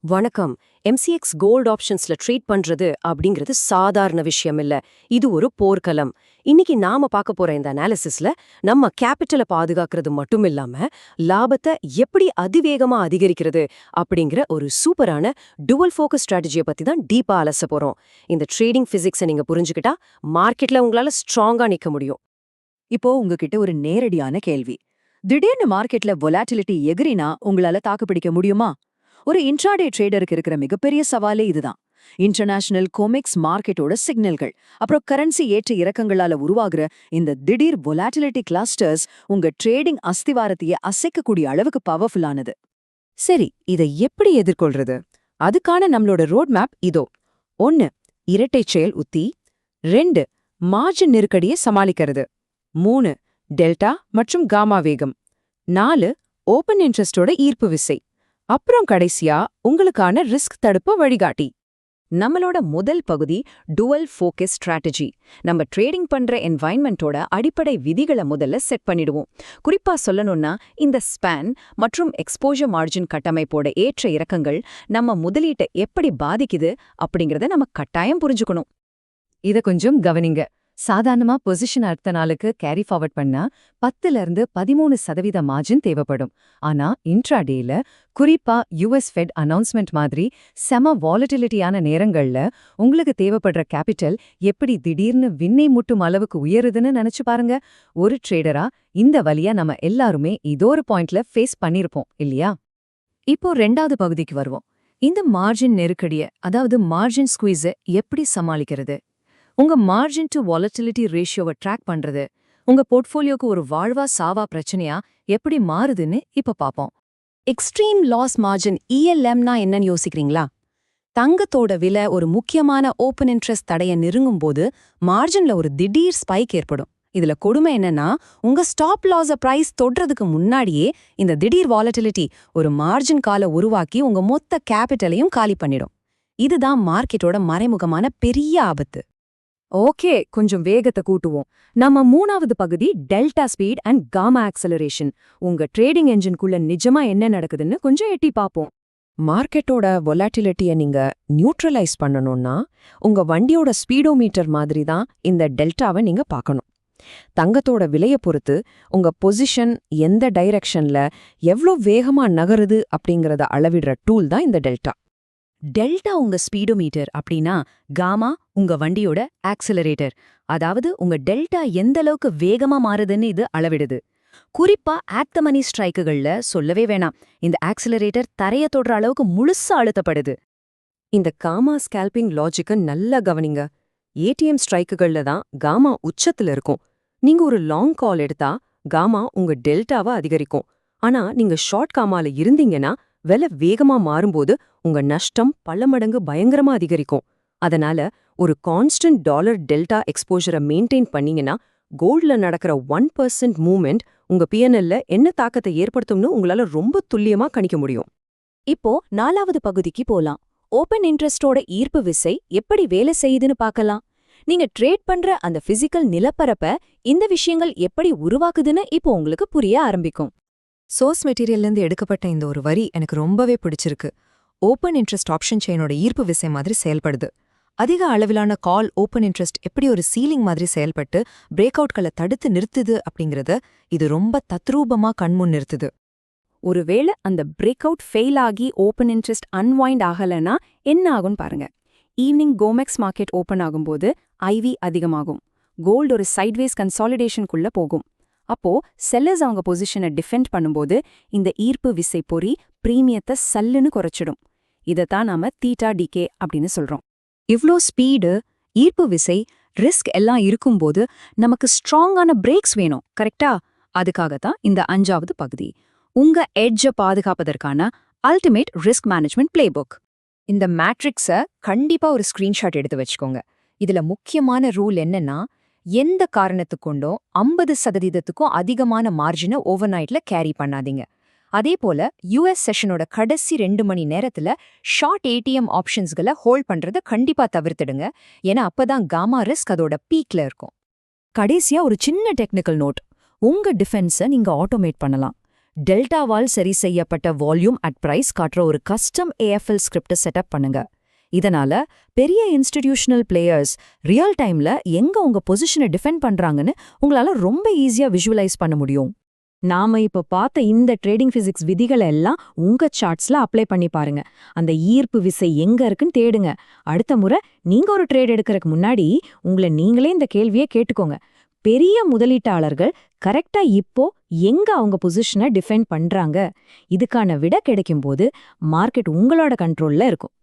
வணக்கம். MCX gold ஆப்ஷன்ஸ்ல trade பண்றது அப்படிங்கிறது சாதாரண விஷயம் இல்ல. இது ஒரு போர்க்களம். இன்னைக்கு நாம பார்க்க போற இந்த அனாலிசிஸ்ல நம்ம கேபிட்டலை பாதுகாக்கிறது மட்டும் இல்லாம லாபத்தை எப்படி அதிவேகமா அதிகரிக்கிறது அப்படிங்கிற ஒரு சூப்பரான டுவல் ஃபோக்கஸ் ஸ்ட்ராட்டஜியை பத்தி தான் டீப்பா அலச போறோம். இந்த ட்ரேடிங் பிசிக்ஸை நீங்க புரிஞ்சுக்கிட்டா மார்க்கெட்ல உங்களால ஸ்ட்ராங்கா நிக்க முடியும். இப்போ உங்ககிட்ட ஒரு நேரடியான கேள்வி. திடீர்னு மார்க்கெட்ல வொலாட்டிலிட்டி எகிரினா உங்களால தாக்குப்பிடிக்க முடியுமா? ஒரு இன்ட்ராடே ட்ரேடருக்கு இருக்கிற மிகப்பெரிய சவாலே இதுதான். இன்டர்நேஷனல் கோமெக்ஸ் மார்க்கெட்டோட சிக்னல்கள், அப்புறம் கரன்சி ஏற்ற இறக்கங்களால உருவாகிற இந்த திடீர் வொலாட்டிலிட்டி கிளஸ்டர்ஸ் உங்க ட்ரேடிங் அஸ்திவாரத்தையே அசைக்கக்கூடிய அளவுக்கு பவர்ஃபுல்லானது. சரி, இதை எப்படி எதிர்கொள்றது? அதுக்கான நம்மளோட ரோட் மேப் இதோ. 1. இரட்டை செயல் உத்தி. 2. மார்ஜின் நெருக்கடியை சமாளிக்கிறது. 3. டெல்டா மற்றும் காமா வேகம். 4. ஓபன் இன்ட்ரெஸ்டோட ஈர்ப்பு விசை. அப்புறம் கடைசியா உங்களுக்கான ரிஸ்க் தடுப்பு வழிகாட்டி. நம்மளோட முதல் பகுதி டுவல் ஃபோக்கஸ் ஸ்ட்ராட்டஜி. நம்ம ட்ரேடிங் பண்ற என்வாயன்மெண்டோட அடிப்படை விதிகளை முதல்ல செட் பண்ணிடுவோம். குறிப்பா சொல்லணும்னா இந்த ஸ்பேன் மற்றும் எக்ஸ்போஜர் மார்ஜின் கட்டமைப்போட ஏற்ற இறக்கங்கள் நம்ம முதலீட்டை எப்படி பாதிக்குது அப்படிங்கறத நம்ம கட்டாயம் புரிஞ்சுக்கணும். இத கொஞ்சம் கவனிங்க. சாதாரணமா பொசிஷன் அடுத்த நாளுக்கு கேரி ஃபார்வர்ட் பண்ணா 10% மார்ஜின் தேவைப்படும். ஆனா இன்ட்ராடேல, குறிப்பா யுஎஸ் ஃபெட் அனௌன்ஸ்மெண்ட் மாதிரி செம வாலட்டிலிட்டியான நேரங்கள்ல உங்களுக்கு தேவைப்படுற கேபிட்டல் எப்படி திடீர்னு விண்ணை முட்டும் அளவுக்கு உயருதுன்னு நினைச்சு பாருங்க. ஒரு ட்ரேடரா இந்த வழியா நம்ம எல்லாருமே இதோ ஒரு பாயிண்ட்ல ஃபேஸ் பண்ணிருப்போம் இல்லையா? இப்போ 2வது பகுதிக்கு வருவோம். இந்த மார்ஜின் நெருக்கடிய, அதாவது மார்ஜின் ஸ்குவீஸை எப்படி சமாளிக்கிறது? உங்க மார்ஜின் டு வாலட்டிலிட்டி ரேஷியோவை ட்ராக் பண்றது உங்க போர்ட்ஃபோலியோக்கு ஒரு வாழ்வா சாவா பிரச்சனையா எப்படி மாறுதுன்னு இப்ப பாப்போம். எக்ஸ்ட்ரீம் லாஸ் மார்ஜின் இஎல்எம்னா என்னன்னு யோசிக்கிறீங்களா? தங்கத்தோட விலை ஒரு முக்கியமான ஓப்பன் இன்ட்ரெஸ்ட் தடைய நெருங்கும் போது மார்ஜின்ல ஒரு திடீர் ஸ்பைக் ஏற்படும். இதுல கொடுமை என்னன்னா, உங்க ஸ்டாப் லாஸ பிரைஸ் தொடுறதுக்கு முன்னாடியே இந்த திடீர் வாலட்டிலிட்டி ஒரு மார்ஜின் காலை உருவாக்கி உங்க மொத்த கேபிட்டலையும் காலி பண்ணிடும். இதுதான் மார்க்கெட்டோட மறைமுகமான பெரிய ஆபத்து. ஓகே, கொஞ்சம் வேகத்தை கூட்டுவோம். நம்ம 3வது பகுதி delta speed and gamma acceleration. உங்க ட்ரேடிங் என்ஜின்குள்ள நிஜமா என்ன நடக்குதுன்னு கொஞ்சம் எட்டி பார்ப்போம். மார்க்கெட்டோட வொலாட்டிலிட்டியை நீங்க நியூட்ரலைஸ் பண்ணணும்னா உங்க வண்டியோட ஸ்பீடோமீட்டர் மாதிரி தான் இந்த டெல்டாவை நீங்க பார்க்கணும். தங்கத்தோட விலையை பொறுத்து உங்க பொசிஷன் எந்த டைரக்ஷன்ல எவ்வளோ வேகமா நகருது அப்படிங்கறத அளவிடுற டூல் தான் இந்த டெல்டா. டெல்டா உங்க ஸ்பீடோமீட்டர் அப்படின்னா, காமா உங்க வண்டியோட ஆக்சிலரேட்டர். அதாவது உங்க டெல்டா எந்த அளவுக்கு வேகமா மாறுதுன்னு இது அளவிடுது. குறிப்பா ஆட் த மனி ஸ்ட்ரைக்குகள்ல சொல்லவே வேணாம், இந்த ஆக்சிலரேட்டர் தரைய தொடுற அளவுக்கு முழுசா அழுத்தப்படுது. இந்த காமா ஸ்கேல்பிங் லாஜிக்க நல்லா கவனிங்க. ஏடிஎம் ஸ்ட்ரைக்குகள்ல தான் காமா உச்சத்துல இருக்கும். நீங்க ஒரு லாங் கால் எடுத்தா காமா உங்க டெல்டாவை அதிகரிக்கும். ஆனா நீங்க ஷார்ட் காமால இருந்தீங்கன்னா விலை வேகமா மாறும்போது உங்க நஷ்டம் பல மடங்கு பயங்கரமா அதிகரிக்கும். அதனால ஒரு கான்ஸ்டன்ட் டாலர் டெல்டா எக்ஸ்போஜரை மெயின்டைன் பண்ணீங்கன்னா கோல்ட்ல நடக்கிற 1% மூவ்மெண்ட் உங்க பிஎன்எல்ல என்ன தாக்கத்தை ஏற்படுத்தும்னு உங்களால ரொம்ப துல்லியமா கணிக்க முடியும். இப்போ 4வது பகுதிக்கு போலாம். ஓபன் இன்ட்ரெஸ்டோட ஈர்ப்பு விசை எப்படி வேலை செய்யுதுன்னு பார்க்கலாம். நீங்க ட்ரேட் பண்ற அந்த பிசிக்கல் நிலப்பரப்ப இந்த விஷயங்கள் எப்படி உருவாக்குதுன்னு இப்போ உங்களுக்கு புரிய ஆரம்பிக்கும். சோர்ஸ் மெட்டீரியல்லேருந்து எடுக்கப்பட்ட இந்த ஒரு வரி எனக்கு ரொம்பவே பிடிச்சிருக்கு. ஓப்பன் இன்ட்ரெஸ்ட் ஆப்ஷன் செயினோட ஈர்ப்பு விசை மாதிரி செயல்படுது. அதிக அளவிலான கால் ஓப்பன் இன்ட்ரெஸ்ட் எப்படி ஒரு சீலிங் மாதிரி செயல்பட்டு பிரேக் அவுட்களை தடுத்து நிறுத்துது அப்படிங்கறத இது ரொம்ப தத்ரூபமா கண்முன் நிறுத்துது. ஒருவேளை அந்த பிரேக் அவுட் ஃபெயில் ஆகி ஓப்பன் இன்ட்ரெஸ்ட் அன்வைண்ட் ஆகலைன்னா என்ன ஆகும்னு பாருங்க. ஈவினிங் கோமெக்ஸ் மார்க்கெட் ஓப்பன் ஆகும்போது ஐவி அதிகமாகும். கோல்டு ஒரு சைட்வேஸ் கன்சாலிடேஷனுக்குள்ள போகும். அப்போ செல்லர்ஸ் அவங்க பொசிஷனை டிஃபெண்ட் பண்ணும்போது இந்த ஈர்ப்பு விசை பொறி பிரீமியத்தை சல்லுன்னு குறைச்சிடும். இதைத்தான் நாம தீட்டா டிகே அப்படின்னு சொல்றோம். இவ்ளோ ஸ்பீடு, ஈர்ப்பு விசை, ரிஸ்க் எல்லாம் இருக்கும்போது நமக்கு ஸ்ட்ராங்கான பிரேக்ஸ் வேணும், கரெக்டா? அதுக்காகத்தான் இந்த 5வது பகுதி, உங்க எட்ஜை பாதுகாப்பதற்கான அல்டிமேட் ரிஸ்க் மேனேஜ்மெண்ட் பிளேபுக். இந்த மேட்ரிக்ஸை கண்டிப்பா ஒரு ஸ்கிரீன்ஷாட் எடுத்து வச்சுக்கோங்க. இதுல முக்கியமான ரூல் என்னன்னா, எந்த காரணத்துக் கொண்டும் 50%க்கும் அதிகமான மார்ஜினை ஓவர்நைட்ல கேரி பண்ணாதீங்க. அதே போல யுஎஸ் செஷனோட கடைசி 2 மணி நேரத்துல ஷார்ட் ஏடிஎம் ஆப்ஷன்ஸ்களை ஹோல்ட் பண்றத கண்டிப்பா தவிர்த்துடுங்க. ஏன்னா அப்பதான் காமா ரிஸ்க் அதோட பீக்ல இருக்கும். கடைசியா ஒரு சின்ன டெக்னிக்கல் நோட். உங்க டிஃபென்ஸை நீங்க ஆட்டோமேட் பண்ணலாம். டெல்டாவால் சரி செய்யப்பட்ட வால்யூம் அட் பிரைஸ் காட்டுற ஒரு கஸ்டம் AFL ஸ்கிரிப்டை செட்டப் பண்ணுங்க. இதனால பெரிய இன்ஸ்டிடியூஷனல் பிளேயர்ஸ் ரியல் டைம்ல எங்க உங்க பொசிஷனை டிஃபெண்ட் பண்றாங்கன்னு உங்களால ரொம்ப ஈஸியா விஷுவலைஸ் பண்ண முடியும். நாம இப்ப பார்த்த இந்த ட்ரேடிங் பிசிக்ஸ் விதிகளை எல்லாம் உங்க சார்ட்ஸ்ல அப்ளை பண்ணி பாருங்க. அந்த ஈர்ப்பு விசை எங்க இருக்குன்னு தேடுங்க. அடுத்த முறை நீங்க ஒரு ட்ரேட் எடுக்கறதுக்கு முன்னாடி உங்களை நீங்களே இந்த கேள்வியை கேட்டுக்கோங்க. பெரிய முதலீட்டாளர்கள் கரெக்டா இப்போ எங்க அவங்க பொசிஷனை டிஃபெண்ட் பண்றாங்க? இதுக்கான விடை கிடைக்கும்போது மார்க்கெட் உங்களோட கண்ட்ரோல்ல இருக்கும்.